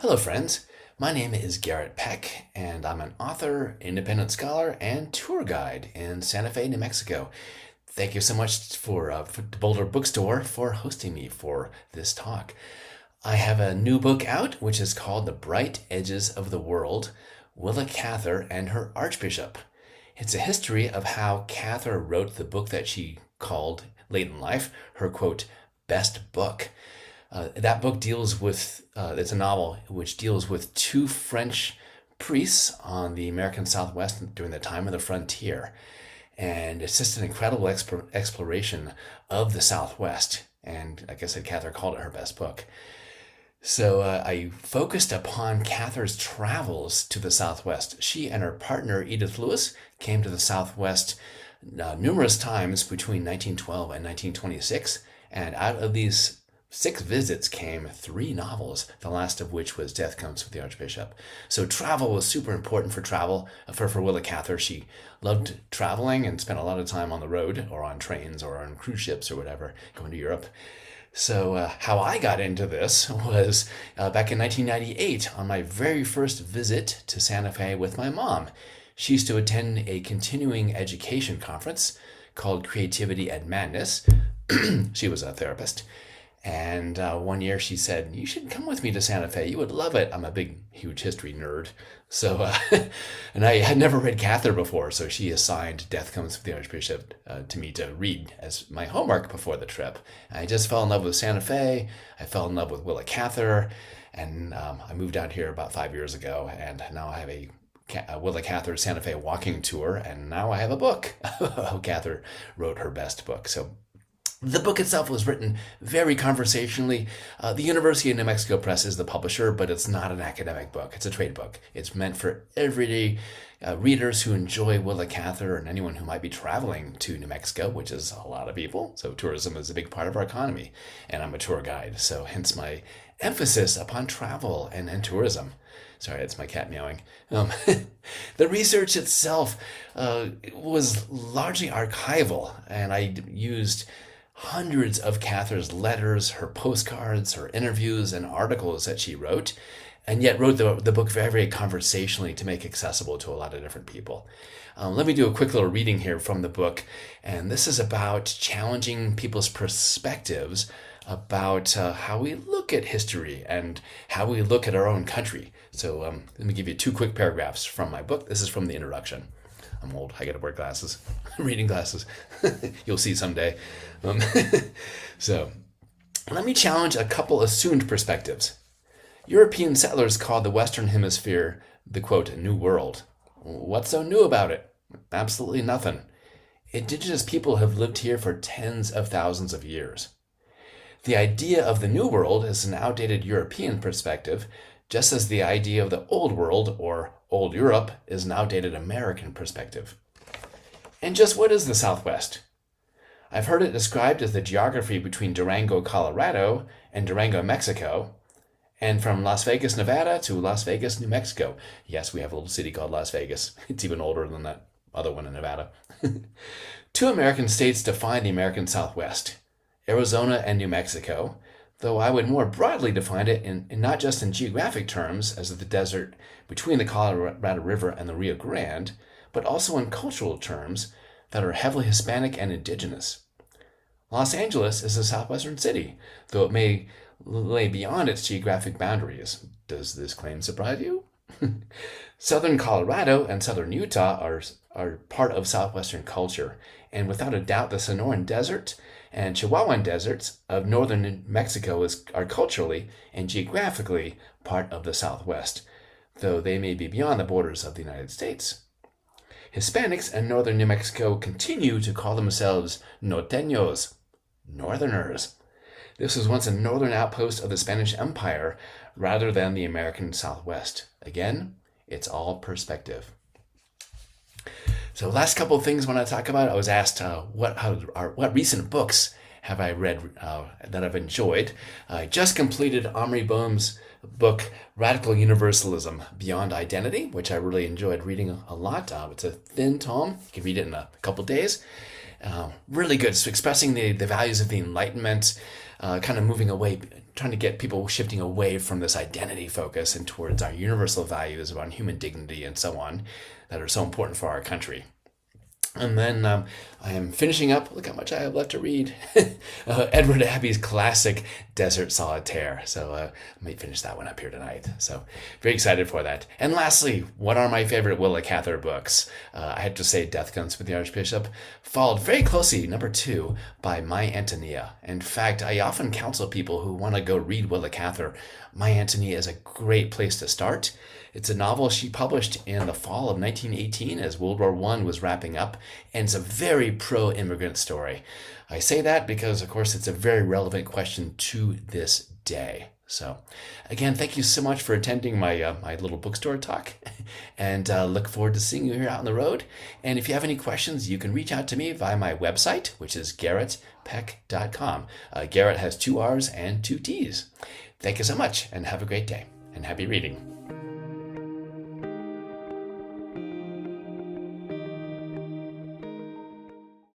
Hello, friends. My name is Garrett Peck, and I'm an author, independent scholar, and tour guide in Santa Fe, New Mexico. Thank you so much for the Boulder Bookstore for hosting me for this talk. I have a new book out, which is called The Bright Edges of the World, Willa Cather and Her Archbishop. It's a history of how Cather wrote the book that she called, late in life, her, quote, best book. That book deals with, it's a novel which deals with two French priests on the American Southwest during the time of the frontier. And it's just an incredible exploration of the Southwest. And like I said, Cather called it her best book. So I focused upon Cather's travels to the Southwest. She and her partner, Edith Lewis, came to the Southwest numerous times between 1912 and 1926. And out of these 6 visits came 3 novels, the last of which was Death Comes with the Archbishop. So travel was super important for Willa Cather. She loved traveling and spent a lot of time on the road or on trains or on cruise ships or whatever, going to Europe. So how I got into this was back in 1998 on my very first visit to Santa Fe with my mom. She used to attend a continuing education conference called Creativity and Madness. She was a therapist. And one year she said, "You should come with me to Santa Fe. You would love it." I'm a big, huge history nerd. So, and I had never read Cather before, so she assigned Death Comes with the Archbishop to me to read as my homework before the trip. I just fell in love with Santa Fe. I fell in love with Willa Cather. And I moved out here about 5 years ago. And now I have a Willa Cather Santa Fe walking tour. And now I have a book. Cather wrote her best book. So the book itself was written very conversationally. The University of New Mexico Press is the publisher, but it's not an academic book. It's a trade book. It's meant for everyday readers who enjoy Willa Cather and anyone who might be traveling to New Mexico, which is a lot of people. So tourism is a big part of our economy, and I'm a tour guide. So hence my emphasis upon travel and tourism. Sorry, it's my cat meowing. The research itself was largely archival, and I used hundreds of Cather's letters, her postcards, her interviews, and articles that she wrote, and yet wrote the book very, very conversationally to make accessible to a lot of different people. Let me do a quick little reading here from the book, and this is about challenging people's perspectives about how we look at history and how we look at our own country. So let me give you 2 quick paragraphs from my book. This is from the introduction. I'm old. I got to wear glasses, reading glasses. You'll see someday. So let me challenge a couple assumed perspectives. European settlers called the Western Hemisphere the, quote, New World. What's so new about it? Absolutely nothing. Indigenous people have lived here for tens of thousands of years. The idea of the New World is an outdated European perspective, just as the idea of the Old World, or Old Europe, is an outdated American perspective. And just what is the Southwest? I've heard it described as the geography between Durango, Colorado, and Durango, Mexico, and from Las Vegas, Nevada to Las Vegas, New Mexico. Yes, we have a little city called Las Vegas. It's even older than that other one in Nevada. 2 American states define the American Southwest, Arizona and New Mexico, though I would more broadly define it in not just in geographic terms, as the desert between the Colorado River and the Rio Grande, but also in cultural terms that are heavily Hispanic and indigenous. Los Angeles is a southwestern city, though it may lay beyond its geographic boundaries. Does this claim surprise you? Southern Colorado and southern Utah are part of southwestern culture, and without a doubt the Sonoran Desert and Chihuahuan deserts of northern New Mexico are culturally and geographically part of the Southwest, though they may be beyond the borders of the United States. Hispanics in northern New Mexico continue to call themselves norteños, northerners. This was once a northern outpost of the Spanish Empire rather than the American Southwest. Again, it's all perspective. So last couple of things I want to talk about. I was asked what recent books have I read that I've enjoyed. I just completed Omri Bohm's book, Radical Universalism Beyond Identity, which I really enjoyed reading a lot. It's a thin tome. You can read it in a couple days. Really good. So expressing the values of the Enlightenment, kind of moving away, trying to get people shifting away from this identity focus and towards our universal values around human dignity and so on that are so important for our country. And then I am finishing up. Look how much I have left to read. Edward Abbey's classic Desert Solitaire. So I might finish that one up here tonight. So very excited for that. And lastly, what are my favorite Willa Cather books? I had to say Death Comes with the Archbishop, followed very closely, number 2, by My Antonia. In fact, I often counsel people who want to go read Willa Cather. My Antonia is a great place to start. It's a novel she published in the fall of 1918 as World War I was wrapping up, and it's a very pro-immigrant story. I say that because, of course, it's a very relevant question to this day. So, again, thank you so much for attending my my little bookstore talk, and look forward to seeing you here out on the road. And if you have any questions, you can reach out to me via my website, which is garrettpeck.com. Garrett has 2 R's and 2 T's. Thank you so much, and have a great day, and happy reading.